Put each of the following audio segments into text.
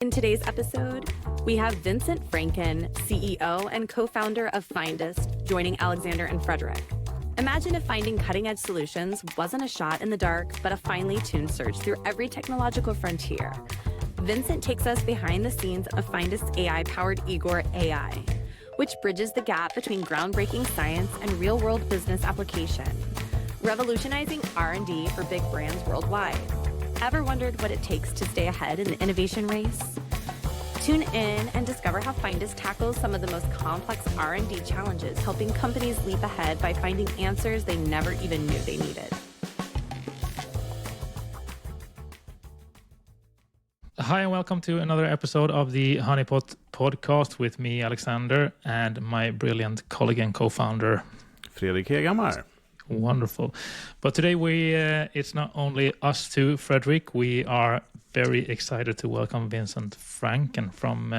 In today's episode, we have Vincent Franken, CEO and co-founder of Findest, joining Alexander and Fredrik. Imagine if finding cutting-edge solutions wasn't a shot in the dark, but a finely tuned search through every technological frontier. Vincent takes us behind the scenes of Findest's AI-powered Igor AI, which bridges the gap between groundbreaking science and real-world business application, revolutionizing R&D for big brands worldwide. Ever wondered what it takes to stay ahead in the innovation race? Tune in and discover how Findest tackles some of the most complex R&D challenges, helping companies leap ahead by finding answers they never even knew they needed. Hi, and welcome to another episode of the Honeypot podcast with me, Alexander, and my brilliant colleague and co-founder, Fredrik Hegamar. Wonderful. But today it's not only us two, Fredrik. We are very excited to welcome Vincent Franken from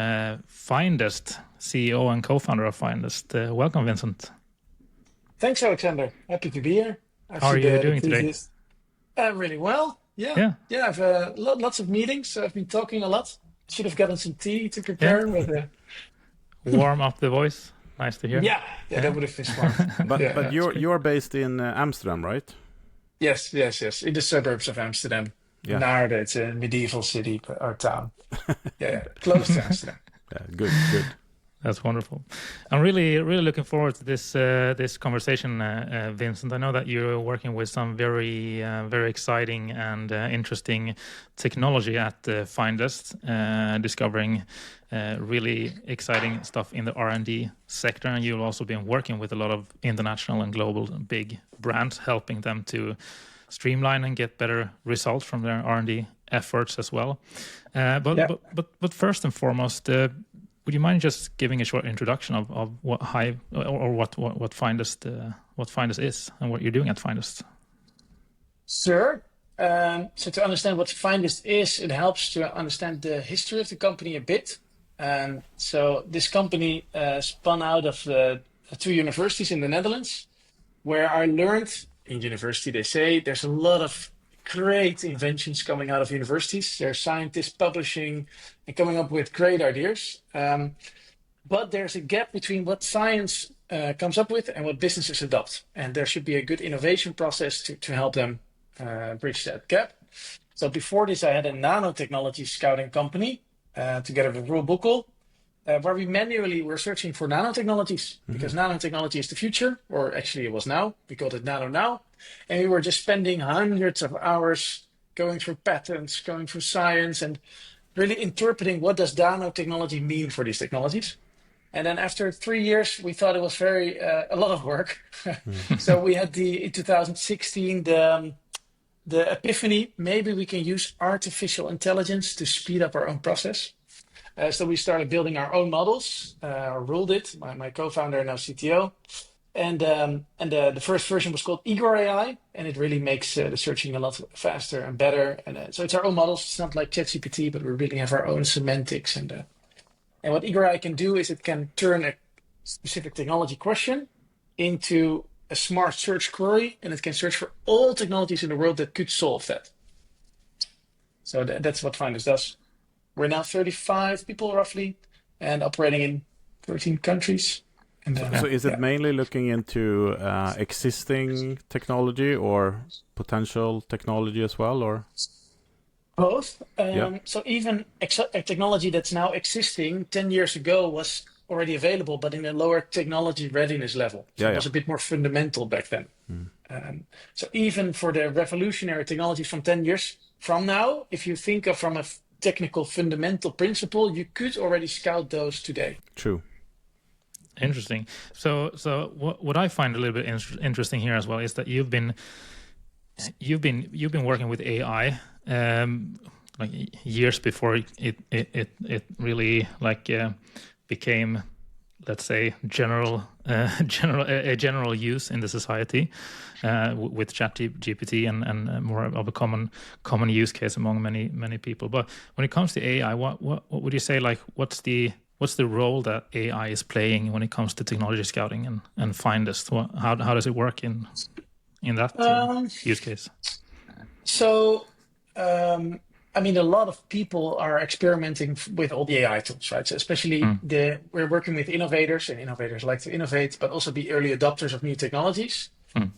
Findest, CEO and co-founder of Findest. Welcome, Vincent. Thanks, Alexander. Happy to be here. How are you doing today? Really well. Yeah. I've lots of meetings. I've been talking a lot. Should have gotten some tea to prepare. Yeah. Warm up the voice. Nice to hear. Yeah, that would have been smart. But you're based in Amsterdam, right? Yes. In the suburbs of Amsterdam. Yeah. Naarden, it's a medieval city or town. Close to Amsterdam. Yeah, good. That's wonderful. I'm really looking forward to this conversation, Vincent. I know that you're working with some very exciting and interesting technology at Findest, discovering really exciting stuff in the R&D sector. And you've also been working with a lot of international and global big brands, helping them to streamline and get better results from their R&D efforts as well. But first and foremost, would you mind just giving a short introduction of what Hive or what Findest is and what you're doing at Findest? Sure. So to understand what Findest is, it helps to understand the history of the company a bit. So this company spun out of two universities in the Netherlands, where I learned in university, they say there's a lot of great inventions coming out of universities. There are scientists publishing and coming up with great ideas. But there's a gap between what science comes up with and what businesses adopt. And there should be a good innovation process to help them bridge that gap. So before this, I had a nanotechnology scouting company together with Roel Boekel, where we manually were searching for nanotechnologies, because nanotechnology is the future, or actually it was now. We called it nano now. And we were just spending hundreds of hours going through patents, going through science, and really interpreting what does nanotechnology mean for these technologies. And then after 3 years, we thought it was a lot of work. So we had in 2016 the epiphany, maybe we can use artificial intelligence to speed up our own process. So we started building our own models. Roel did, my co-founder and now CTO. And the first version was called Igor AI, and it really makes the searching a lot faster and better. And so it's our own models. It's not like ChatGPT, but we really have our own semantics. And what Igor AI can do is it can turn a specific technology question into a smart search query, and it can search for all technologies in the world that could solve that. So that's what Findest does. We're now 35 people roughly, and operating in 13 countries. And so is it mainly looking into existing technology or potential technology as well, or both? So even a technology that's now existing 10 years ago was already available, but in a lower technology readiness level. So it was a bit more fundamental back then. So even for the revolutionary technologies from 10 years from now, if you think of from a technical fundamental principle, you could already scout those today. True. Interesting. So what I find a little bit interesting here as well is that you've been working with AI like years before it really became, let's say, general use in the society with ChatGPT and more of a common use case among many people. But when it comes to AI, what would you say? Like, what's the role that AI is playing when it comes to technology scouting and Findest? How does it work in that use case? So I mean, a lot of people are experimenting with all the AI tools, right? So especially we're working with innovators, and innovators like to innovate, but also be early adopters of new technologies.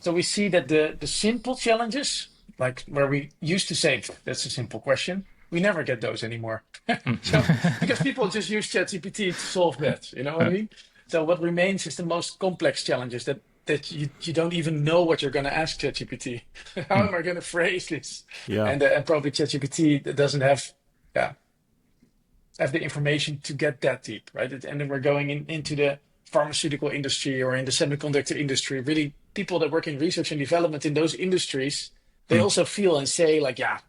So we see that the simple challenges, like where we used to say, that's a simple question, we never get those anymore. So because people just use ChatGPT to solve that, you know what I mean? So what remains is the most complex challenges that you don't even know what you're going to ask ChatGPT. How am I going to phrase this? Yeah. And probably ChatGPT doesn't have the information to get that deep, right? And then we're going into the pharmaceutical industry or in the semiconductor industry. Really, people that work in research and development in those industries, they also feel and say like, yeah,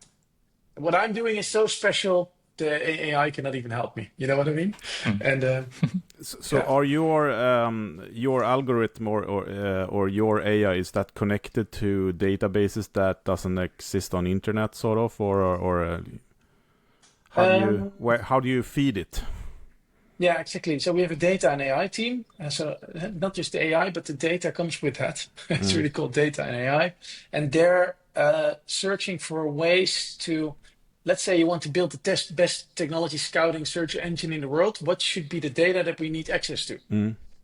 what I'm doing is so special. The AI cannot even help me. You know what I mean? And so are your algorithm or your AI, is that connected to databases that doesn't exist on internet, sort of, or how do you feed it? Yeah, exactly. So we have a data and AI team. So not just the AI, but the data comes with that. It's really called data and AI, and they're searching for ways to. Let's say you want to build the best technology scouting search engine in the world. What should be the data that we need access to?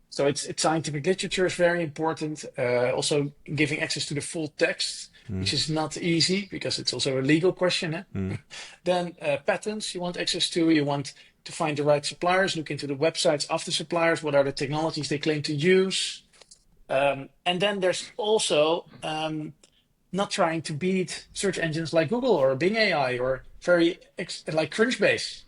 So it's scientific literature is very important. Also giving access to the full text, which is not easy because it's also a legal question. Then patents you want access to. You want to find the right suppliers. Look into the websites of the suppliers. What are the technologies they claim to use? And then there's also not trying to beat search engines like Google or Bing AI or very like Crunchbase.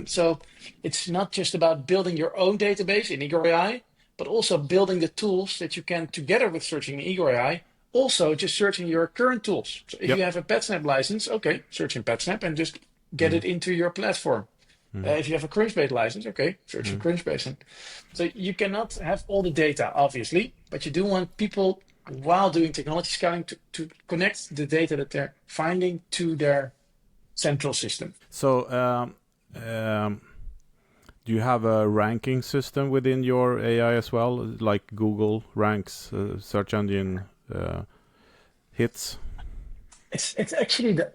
So it's not just about building your own database in Igor AI, but also building the tools that you can, together with searching in Igor AI, also just searching your current tools. So if you have a PetSnap license, okay, search in PetSnap and just get it into your platform. If you have a Crunchbase license, okay, search for Crunchbase. And so you cannot have all the data, obviously, but you do want people, while doing technology scouting, to connect the data that they're finding to their central system. So do you have a ranking system within your AI as well, like Google ranks search engine hits? It's actually the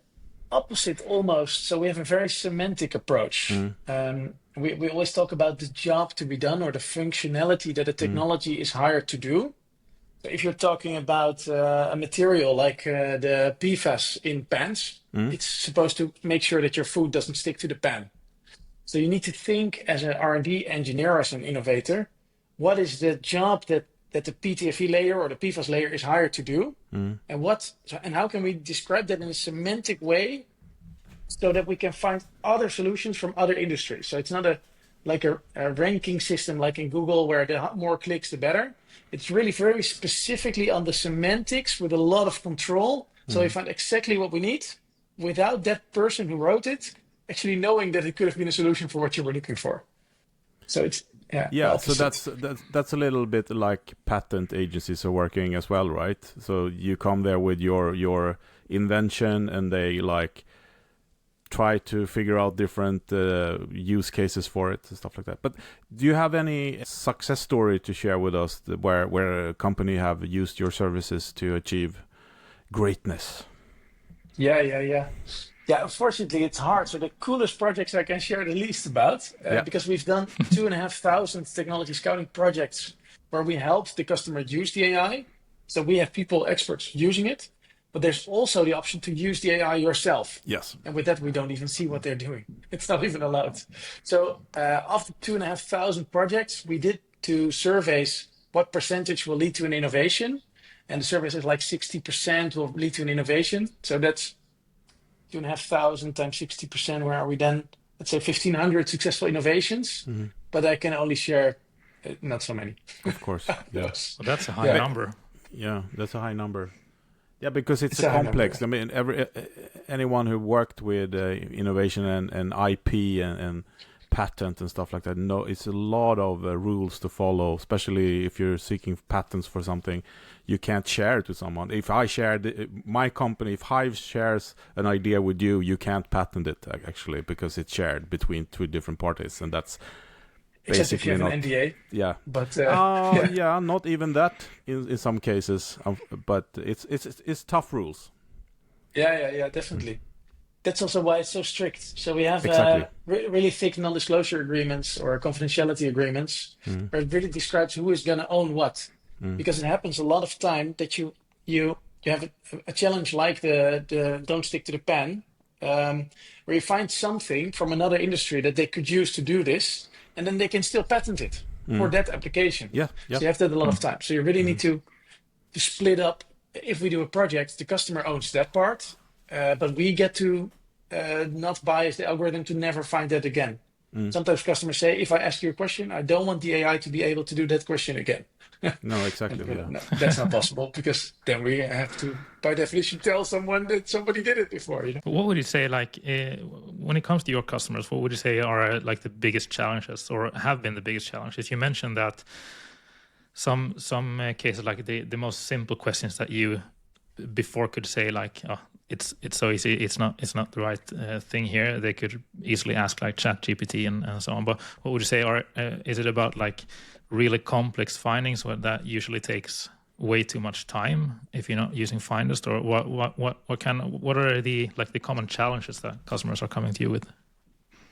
opposite almost. So we have a very semantic approach. We always talk about the job to be done or the functionality that a technology is hired to do. So if you're talking about a material like the PFAS in pans, it's supposed to make sure that your food doesn't stick to the pan. So you need to think as an R&D engineer, as an innovator, what is the job that the PTFE layer or the PFAS layer is hired to do, and how can we describe that in a semantic way so that we can find other solutions from other industries. So it's not a ranking system like in Google where the more clicks the better. It's really very specifically on the semantics with a lot of control. So we find exactly what we need without that person who wrote it actually knowing that it could have been a solution for what you were looking for. So it's so that's a little bit like patent agencies are working as well, right? So you come there with your invention and they like try to figure out different use cases for it and stuff like that. But do you have any success story to share with us where a company have used your services to achieve greatness? Yeah, unfortunately, it's hard. So the coolest projects I can share the least about, because we've done 2,500 technology scouting projects where we helped the customer use the AI. So we have people, experts using it, but there's also the option to use the AI yourself. Yes. And with that, we don't even see what they're doing. It's not even allowed. So after 2,500 projects, we did 2 surveys, what percentage will lead to an innovation. And the survey says like 60% will lead to an innovation. So that's 2,500 times 60%, where are we then? Let's say 1,500 successful innovations, but I can only share not so many. Of course, yes. Well, that's a high number. Yeah, that's a high number. Yeah, because it's a complex. I mean, anyone who worked with innovation and IP and patent and stuff like that, it's a lot of rules to follow, especially if you're seeking patents for something. You can't share it with someone. If I share my company, if Hives shares an idea with you, you can't patent it actually because it's shared between 2 different parties, and that's except if you have an NDA. Yeah, but not even that in some cases. But it's tough rules. Yeah, definitely. that's also why it's so strict. So we have Exactly. really thick non-disclosure agreements or confidentiality agreements where it really describes who is going to own what. Because it happens a lot of time that you have a challenge like the don't stick to the pen, where you find something from another industry that they could use to do this, and then they can still patent it for that application. Yeah. So you have that a lot of time. So you really need to split up. If we do a project, the customer owns that part, but we get to not bias the algorithm to never find that again. Sometimes customers say, if I ask you a question, I don't want the AI to be able to do that question again. No, exactly. No, that's not possible, because then we have to, by definition, tell someone that somebody did it before. What would you say, like, when it comes to your customers, what would you say are like the biggest challenges, or have been the biggest challenges? You mentioned that some cases, like the most simple questions that you before could say, like, oh, it's so easy, it's not the right thing here. They could easily ask like ChatGPT and so on. But what would you say is it about like really complex findings where that usually takes way too much time if you're not using Findest, or what are the common challenges that customers are coming to you with?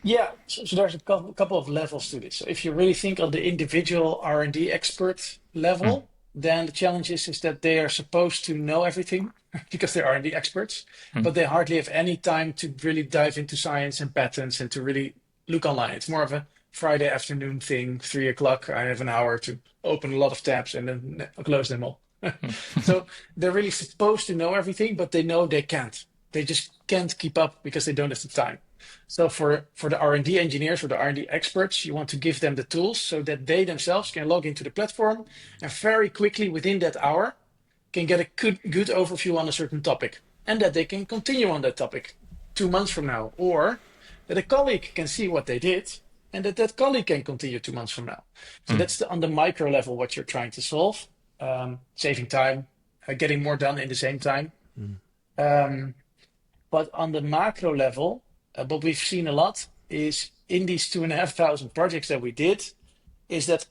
Yeah, so there's a couple of levels to this. So if you really think on the individual R&D expert level, then the challenge is that they are supposed to know everything because they're R&D experts, but they hardly have any time to really dive into science and patents and to really look online. It's more of a Friday afternoon thing, 3 o'clock. I have an hour to open a lot of tabs and then close them all. So they're really supposed to know everything, but they know they can't. They just can't keep up because they don't have the time. So for the R&D engineers or the R&D experts, you want to give them the tools so that they themselves can log into the platform and very quickly within that hour can get a good overview on a certain topic, and that they can continue on that topic 2 months from now, or that a colleague can see what they did and that colleague can continue 2 months from now. So that's on the micro level what you're trying to solve, saving time, getting more done in the same time. But on the macro level, what we've seen a lot is in these 2,500 projects that we did, is that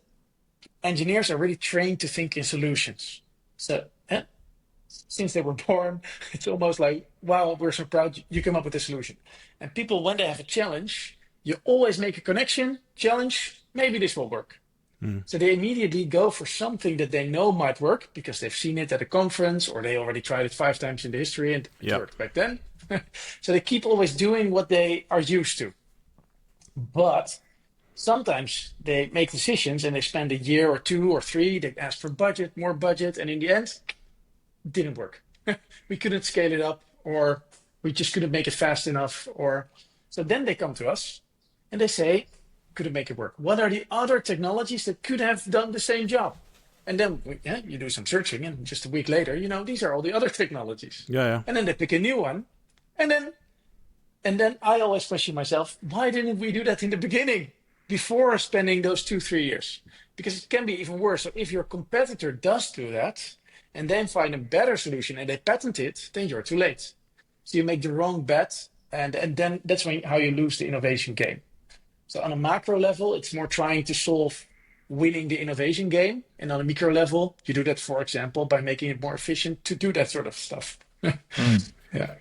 engineers are really trained to think in solutions. So since they were born, it's almost like, wow, we're so proud you came up with a solution. And people, when they have a challenge, you always make a connection, challenge, maybe this will work. So they immediately go for something that they know might work because they've seen it at a conference, or they already tried it 5 times in the history and it worked back then. So they keep always doing what they are used to. But sometimes they make decisions and they spend a year or 2 or 3, they ask for budget, more budget, and in the end, it didn't work. We couldn't scale it up, or we just couldn't make it fast enough. So then they come to us and they say, couldn't make it work. What are the other technologies that could have done the same job? And then you do some searching, and just a week later, these are all the other technologies. And then they pick a new one. And then I always question myself, why didn't we do that in the beginning before spending those 2-3 years? Because it can be even worse. So if your competitor does do that and then find a better solution and they patent it, then you're too late. So you make the wrong bet, and then that's how you lose the innovation game. So on a macro level, it's more trying to solve winning the innovation game. And on a micro level, you do that, for example, by making it more efficient to do that sort of stuff.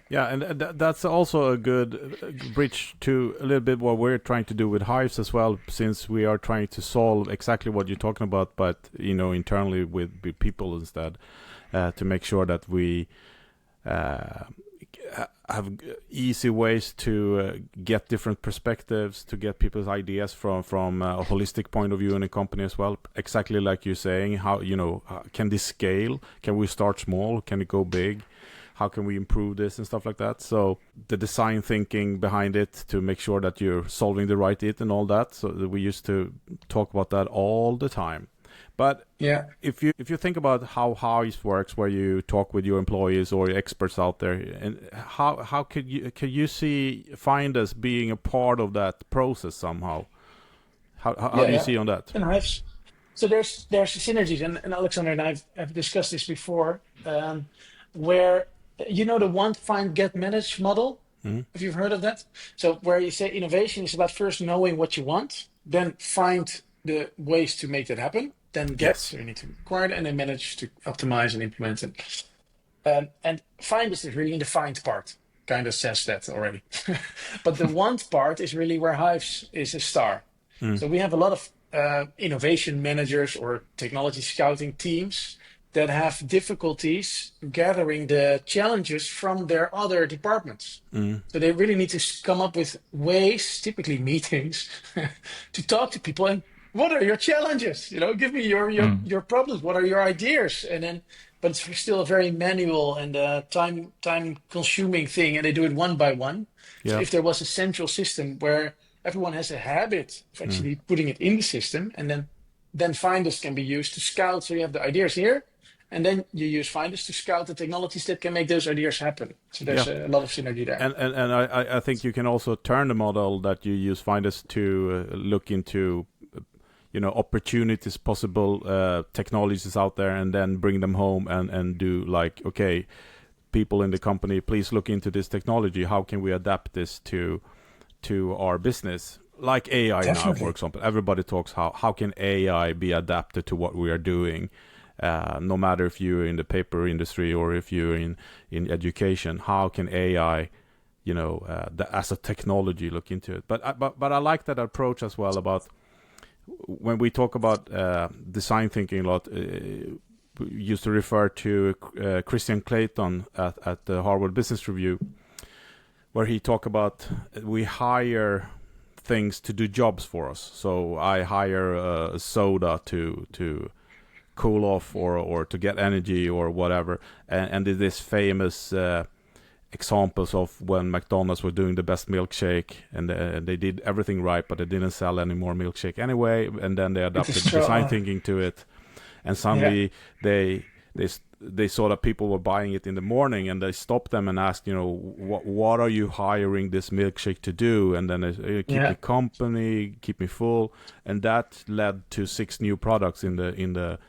Yeah, and that's also a good bridge to a little bit what we're trying to do with Hives as well, since we are trying to solve exactly what you're talking about, but internally with people instead, to make sure that we have easy ways to get different perspectives, to get people's ideas from a holistic point of view in a company as well. Exactly like you're saying, how can this scale? Can we start small? Can it go big? How can we improve this and stuff like that? So the design thinking behind it to make sure that you're solving the right it and all that. So we used to talk about that all the time. But if you think about how Hives works, where you talk with your employees or your experts out there, and how could you see Findest being a part of that process somehow? How do you see on that? And Hives. So there's synergies, and Alexander and I have discussed this before, where the want, find, get, manage model. If you've heard of that. So where you say innovation is about first knowing what you want, then find the ways to make that happen, then get, so you need to acquire it, and then manage to optimize and implement it. And Findest is really in the find part. kind of says that already. But the want part is really where Hives is a star. So we have a lot of innovation managers or technology scouting teams that have difficulties gathering the challenges from their other departments. So they really need to come up with ways, typically meetings, to talk to people and what are your challenges? Give me your problems. What are your ideas? And then, but it's still a very manual and time consuming thing, and they do it one by one. So if there was a central system where everyone has a habit of actually putting it in the system, and then Findest can be used to scout. So you have the ideas here, and then you use Findest to scout the technologies that can make those ideas happen. So there's a lot of synergy there. And I think you can also turn the model that you use Findest to look into opportunities, possible technologies out there, and then bring them home and do like, okay, people in the company, please look into this technology. How can we adapt this to our business? Like AI now, for example. Everybody talks how can AI be adapted to what we are doing? No matter if you're in the paper industry or if you're in education, how can AI, as a technology, look into it? But I like that approach as well about when we talk about design thinking a lot. We used to refer to Christian Clayton at the Harvard Business Review, where he talked about we hire things to do jobs for us. So I hire a soda to cool off or to get energy or whatever. And this famous examples of when McDonald's were doing the best milkshake and they did everything right, but they didn't sell any more milkshake anyway. And then they adopted design thinking to it. And suddenly they saw that people were buying it in the morning, and they stopped them and asked, what are you hiring this milkshake to do? And then they keep me company, keep me full, and that led to 6 new products in the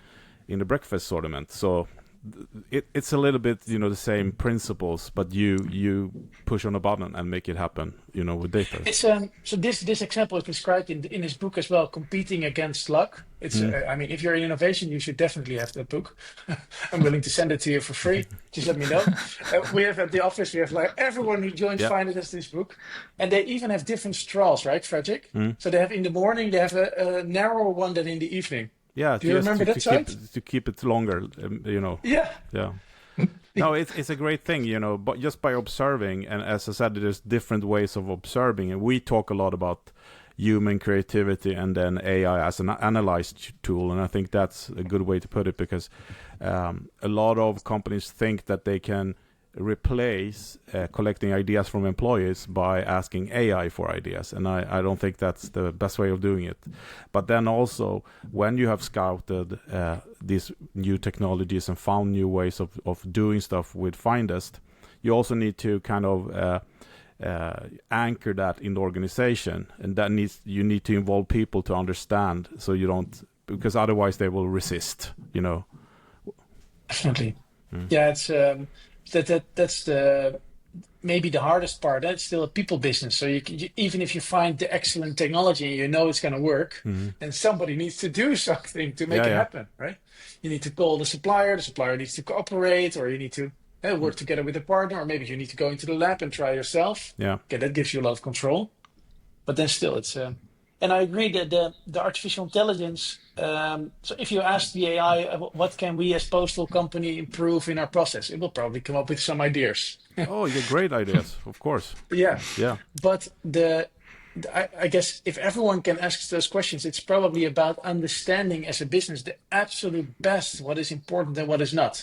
breakfast assortment. So it's a little bit the same principles, but you push on a button and make it happen with data. It's so this example is described in his book as well, Competing Against Luck. It's I mean, if you're in innovation, you should definitely have that book. I'm willing to send it to you for free. Just let me know. We have at the office, we have like everyone who joins Findest has this book, and they even have different straws, right, Fredrik? So they have in the morning, they have a narrower one than in the evening. Yeah, do you remember that site? To keep it longer, Yeah. No, it's a great thing, but just by observing, and as I said, there's different ways of observing, and we talk a lot about human creativity and then AI as an analyzed tool, and I think that's a good way to put it, because a lot of companies think that they can replace collecting ideas from employees by asking AI for ideas, and I don't think that's the best way of doing it. But then also, when you have scouted these new technologies and found new ways of doing stuff with Findest, you also need to kind of anchor that in the organization, and you need to involve people to understand, so you don't, because otherwise they will resist. Definitely. Yeah, it's that's maybe the hardest part. That's still a people business. So you even if you find the excellent technology, it's going to work, then somebody needs to do something to make it happen, right? You need to call the supplier needs to cooperate, or you need to work together with a partner, or maybe you need to go into the lab and try yourself. Okay, that gives you a lot of control. But then still, it's and I agree that the artificial intelligence. So if you ask the AI, what can we as postal company improve in our process, it will probably come up with some ideas. Oh, yeah, great ideas, of course. Yeah. But I guess if everyone can ask those questions, it's probably about understanding as a business the absolute best, what is important and what is not.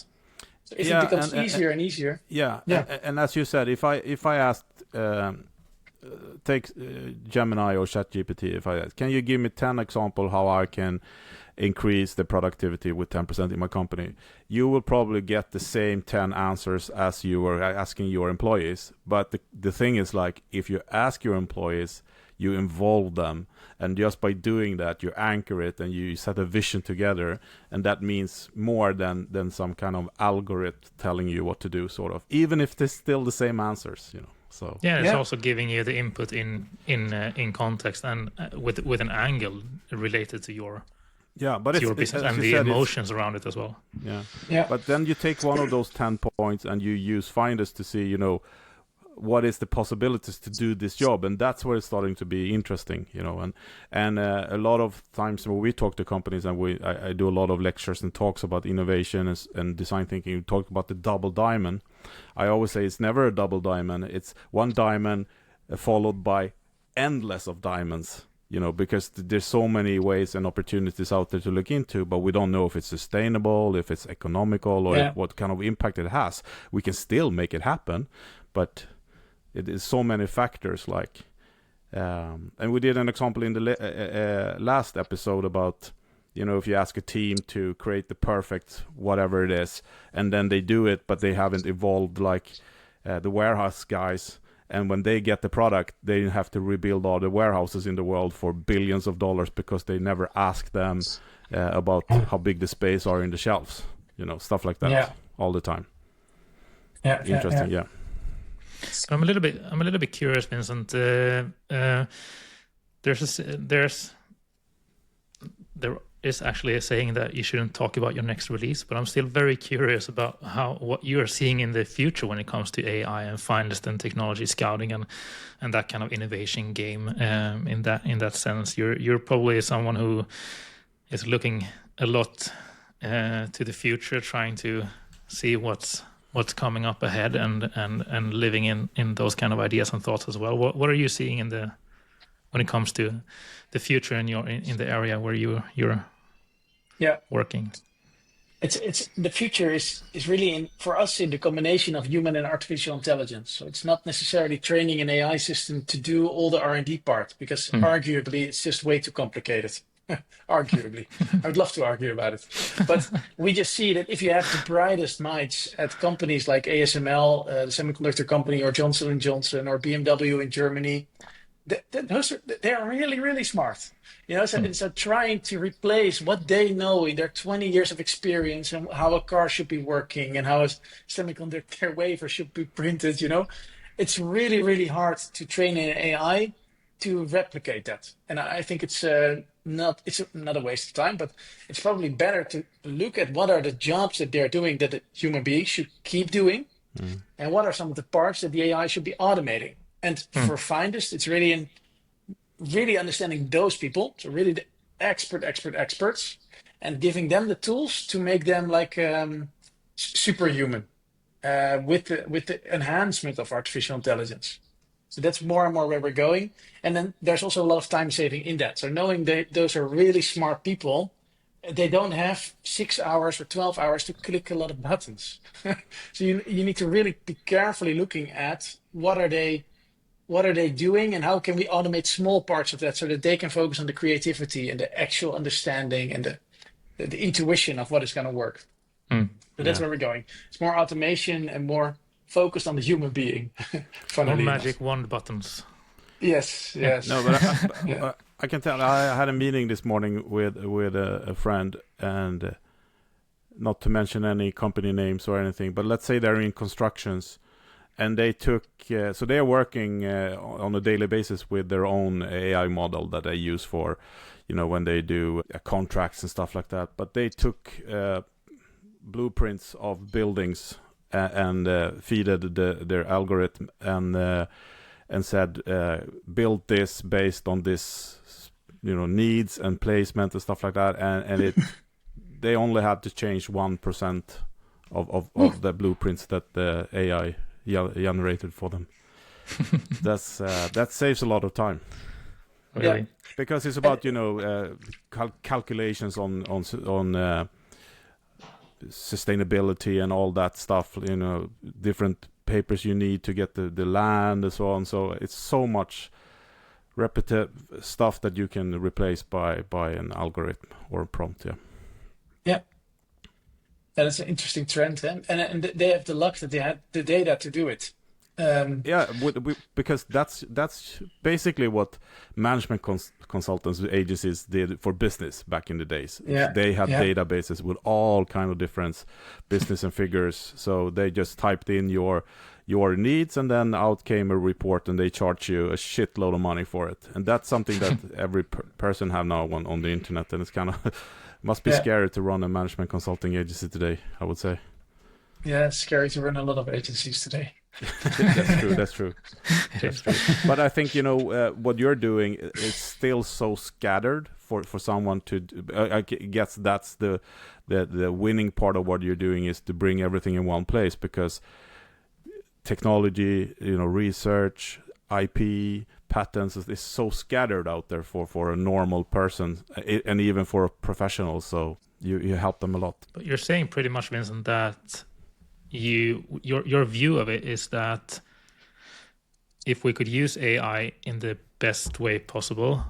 So if it becomes easier and easier. And as you said, if I asked. Take Gemini or ChatGPT. If I ask, can you give me 10 examples how I can increase the productivity with 10% in my company? You will probably get the same 10 answers as you were asking your employees. But the thing is, like, if you ask your employees, you involve them, and just by doing that, you anchor it and you set a vision together, and that means more than some kind of algorithm telling you what to do, sort of. Even if it's still the same answers, So it's also giving you the input in context and with an angle related to your your business and the emotions around it as well. But then you take one of those 10 points and you use Findest to see what is the possibilities to do this job, and that's where it's starting to be interesting, and a lot of times when we talk to companies, and I do a lot of lectures and talks about innovation and design thinking, we talk about the double diamond. I always say it's never a double diamond, it's one diamond followed by endless of diamonds, because there's so many ways and opportunities out there to look into, but we don't know if it's sustainable, if it's economical, or what kind of impact it has. We can still make it happen, but it is so many factors, and we did an example in the last episode about, if you ask a team to create the perfect whatever it is, and then they do it, but they haven't evolved like the warehouse guys, and when they get the product, they have to rebuild all the warehouses in the world for billions of dollars because they never asked them about how big the space are in the shelves, stuff like that all the time. Interesting. Yeah. I'm a little bit curious, Vincent. There is actually a saying that you shouldn't talk about your next release, but I'm still very curious about what you're seeing in the future when it comes to AI and Findest and technology scouting and that kind of innovation game. In that sense, you're probably someone who is looking a lot to the future, trying to see what's coming up ahead and living in those kind of ideas and thoughts as well. What are you seeing when it comes to the future in the area where you're working? It's the future is really for us in the combination of human and artificial intelligence. So it's not necessarily training an AI system to do all the R&D part, because arguably it's just way too complicated. Arguably, I would love to argue about it, but we just see that if you have the brightest minds at companies like ASML, the semiconductor company, or Johnson and Johnson, or BMW in Germany, they are really, really smart. So trying to replace what they know in their 20 years of experience and how a car should be working and how a semiconductor wafer should be printed, it's really, really hard to train an AI to replicate that. And I think it's not a waste of time, but it's probably better to look at what are the jobs that they're doing that a human being should keep doing, and what are some of the parts that the AI should be automating. And for Findest, it's really understanding those people, so really the experts, and giving them the tools to make them like superhuman with the enhancement of artificial intelligence. So that's more and more where we're going. And then there's also a lot of time saving in that. So knowing that those are really smart people, they don't have 6 hours or 12 hours to click a lot of buttons. So you need to really be carefully looking at what are they doing and how can we automate small parts of that so that they can focus on the creativity and the actual understanding and the intuition of what is going to work. So that's where we're going. It's more automation and more focused on the human being. More magic wand buttons. Yes. No, but I can tell. I had a meeting this morning with a friend, and not to mention any company names or anything, but let's say they're in constructions, and they took so they are working on a daily basis with their own AI model that they use for, when they do contracts and stuff like that. But they took blueprints of buildings and feeded their algorithm and said, build this based on this, needs and placement and stuff like that. And they only had to change 1% of the blueprints that the AI generated for them. That saves a lot of time. Really? Because it's about, calculations on sustainability and all that stuff, different papers you need to get the land and so on. So it's so much repetitive stuff that you can replace by an algorithm or a prompt. Yeah, that is an interesting trend, and they have the luck that they had the data to do it. Because that's basically what management consultants agencies did for business back in the days. They had databases with all kind of different business and figures, so they just typed in your needs, and then out came a report, and they charge you a shitload of money for it. And that's something that every person have now on the internet, and it's kind of must be scary to run a management consulting agency today, I would say. Yeah, it's scary to run a lot of agencies today. That's true. That's true. But I think what you're doing is still so scattered for someone to. I guess that's the winning part of what you're doing is to bring everything in one place, because technology, research, IP, patents is so scattered out there for a normal person and even for a professional. So you help them a lot. But you're saying pretty much, Vincent, that your view of it is that if we could use AI in the best way possible,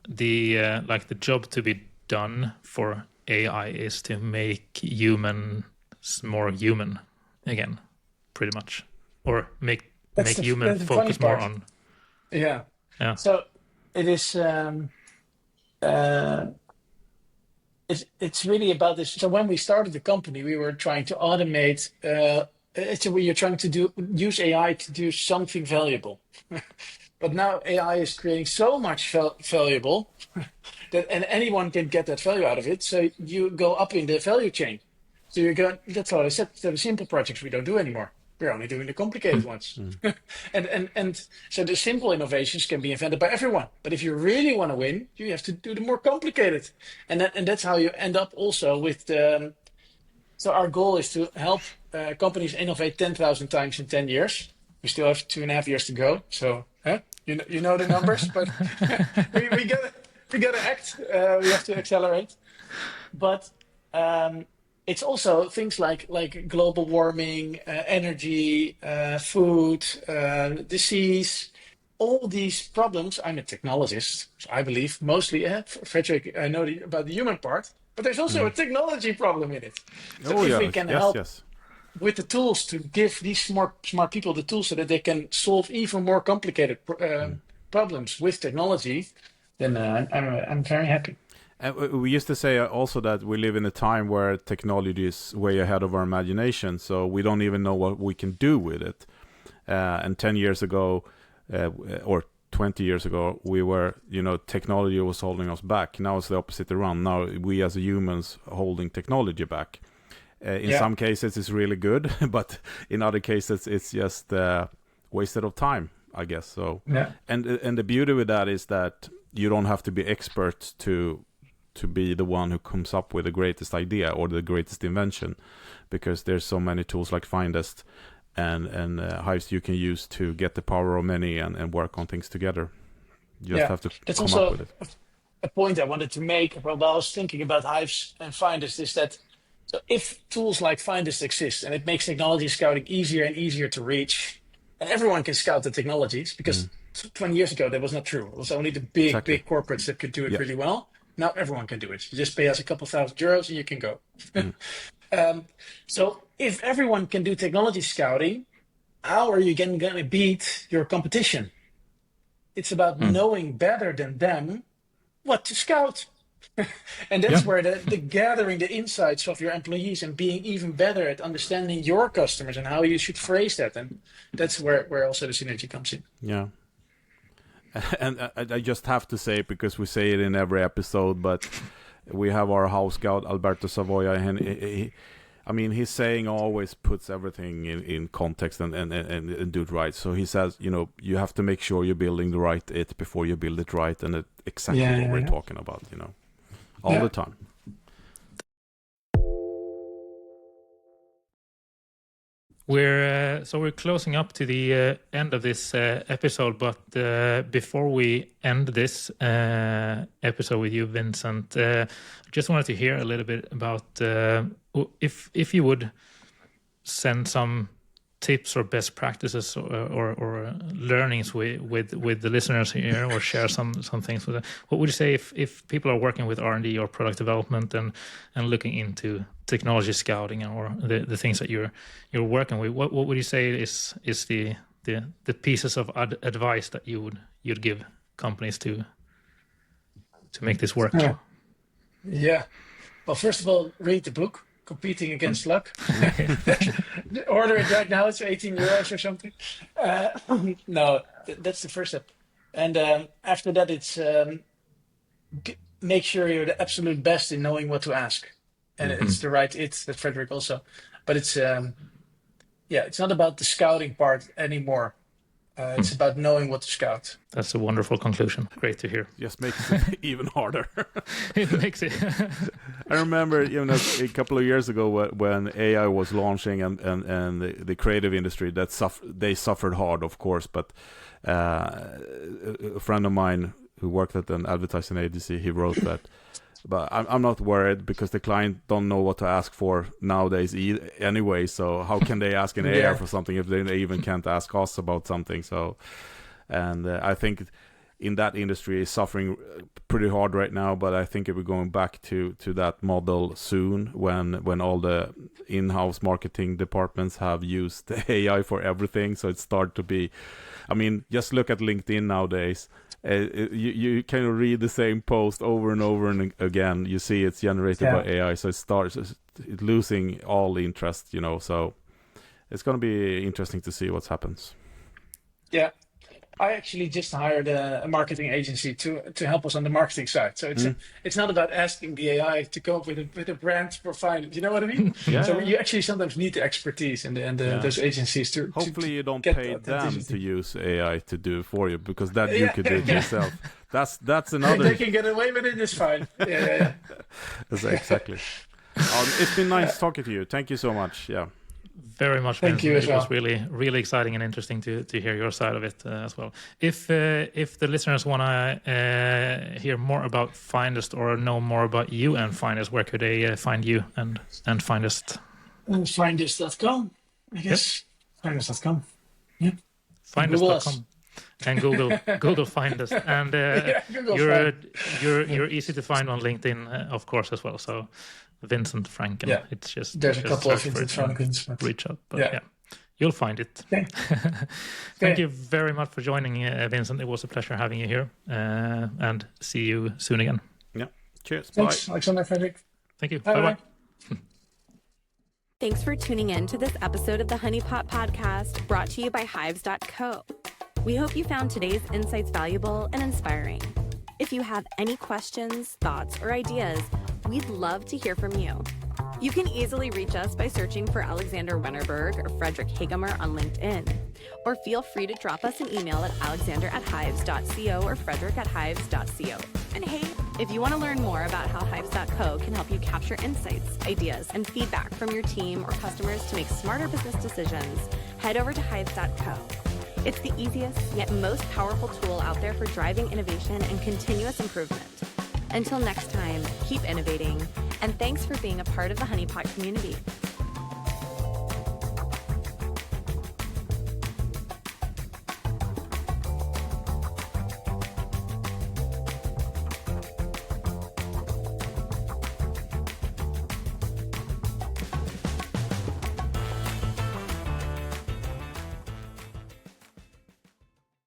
the job to be done for AI is to make humans more human again, pretty much, or make human focus more on. Yeah. Yeah. So it is. It's really about this. So when we started the company, we were trying to automate. You're trying to use AI to do something valuable, but now AI is creating so much valuable that and anyone can get that value out of it. So you go up in the value chain. So you go. That's what I said. So the simple projects we don't do anymore. We're only doing the complicated ones. and so the simple innovations can be invented by everyone. But if you really want to win, you have to do the more complicated. And that's how you end up also with the. So our goal is to help companies innovate 10,000 times in 10 years. We still have 2.5 years to go. So you know the numbers, but we gotta act. We have to accelerate. But it's also things like global warming, energy, food, disease, all these problems. I'm a technologist, I believe, mostly. Fredrik, I know about the human part, but there's also a technology problem in it. So if we can help with the tools to give these more smart people the tools so that they can solve even more complicated problems with technology, then I'm very happy. We used to say also that we live in a time where technology is way ahead of our imagination, so we don't even know what we can do with it. And 10 years ago, or 20 years ago, we were, technology was holding us back. Now it's the opposite around. Now we as humans holding technology back. In some cases, it's really good, but in other cases, it's just wasted of time, I guess. So, and the beauty with that is that you don't have to be expert to be the one who comes up with the greatest idea or the greatest invention, because there's so many tools like Findest and Hives you can use to get the power of many and work on things together. You just have to come up with it. A point I wanted to make while I was thinking about Hives and Findest is that so if tools like Findest exist and it makes technology scouting easier and easier to reach, and everyone can scout the technologies, because 20 years ago that was not true. It was only the big corporates that could do it really well. Now everyone can do it. You just pay us a couple $1,000 and you can go. So if everyone can do technology scouting, how are you going to beat your competition? It's about knowing better than them what to scout. And that's where the gathering the insights of your employees and being even better at understanding your customers and how you should phrase that. And that's where also the synergy comes in. Yeah. And I just have to say, because we say it in every episode, but we have our house scout, Alberto Savoia, and he's saying always puts everything in context and do it right. So he says, you have to make sure you're building the right it before you build it right. And it's exactly what we're talking about, all the time. We're closing up to the end of this episode, but before we end this episode with you, Vincent, I just wanted to hear a little bit about if you would send some tips or best practices or learnings with the listeners here, or share some things with them. What would you say if people are working with R&D or product development and looking into technology scouting or the things that you're working with? What would you say is the pieces of advice that you'd give companies to make this work? Yeah. Well, first of all, read the book. Competing Against Luck. Order it right now. It's €18 or something. No, that's the first step. And after that, it's make sure you're the absolute best in knowing what to ask. And it's the right that Fredrik also. But it's it's not about the scouting part anymore. It's about knowing what to scout. That's a wonderful conclusion. Great to hear. Just makes it even harder. It makes it. I remember, a couple of years ago when AI was launching and the creative industry they suffered hard, of course. But a friend of mine who worked at an advertising agency, he wrote that. But I'm not worried because the client don't know what to ask for nowadays anyway. So how can they ask an AI for something if they even can't ask us about something? So, and I think in that industry is suffering pretty hard right now. But I think we're going back to that model soon when all the in-house marketing departments have used AI for everything. So it started to be, I mean, just look at LinkedIn nowadays. You kind of read the same post over and over and again. You see it's generated by AI, so it's losing all interest, So it's going to be interesting to see what happens. Yeah, I actually just hired a marketing agency to help us on the marketing side. So it's not about asking the AI to come up with a brand profile. You know what I mean? So you actually sometimes need the expertise and those agencies to. Hopefully, you don't pay them to use AI to do it for you, because that you could do it yourself. That's another. They can get away with it. It's fine. Yeah. Exactly. It's been nice talking to you. Thank you so much. Yeah. Very much. Thank you as well. It was really, really exciting and interesting to hear your side of it as well. If the listeners want to hear more about Findest or know more about you and Findest, where could they find you and Findest? Findest.com, I guess. Yep. Findest.com. Yeah. Findest.com. And Google Findest, and you're easy to find on LinkedIn, of course, as well. So Vincent Franken. Yeah. It's just there's just a couple of Vincent Frankens. Reach out, but you'll find it. Okay. Thank you very much for joining, Vincent. It was a pleasure having you here, and see you soon again. Yeah. Cheers. Thanks, Bye. Alexander and Fredrik. Thank you. Bye. Thanks for tuning in to this episode of the Honeypot Podcast, brought to you by Hives.co. We hope you found today's insights valuable and inspiring. If you have any questions, thoughts, or ideas, we'd love to hear from you. You can easily reach us by searching for Alexander Wennerberg or Fredrik Hagemer on LinkedIn. Or feel free to drop us an email at alexander@hives.co or fredrik@hives.co. And hey, if you want to learn more about how Hives.co can help you capture insights, ideas, and feedback from your team or customers to make smarter business decisions, head over to Hives.co. It's the easiest yet most powerful tool out there for driving innovation and continuous improvement. Until next time, keep innovating, and thanks for being a part of the Honeypot community.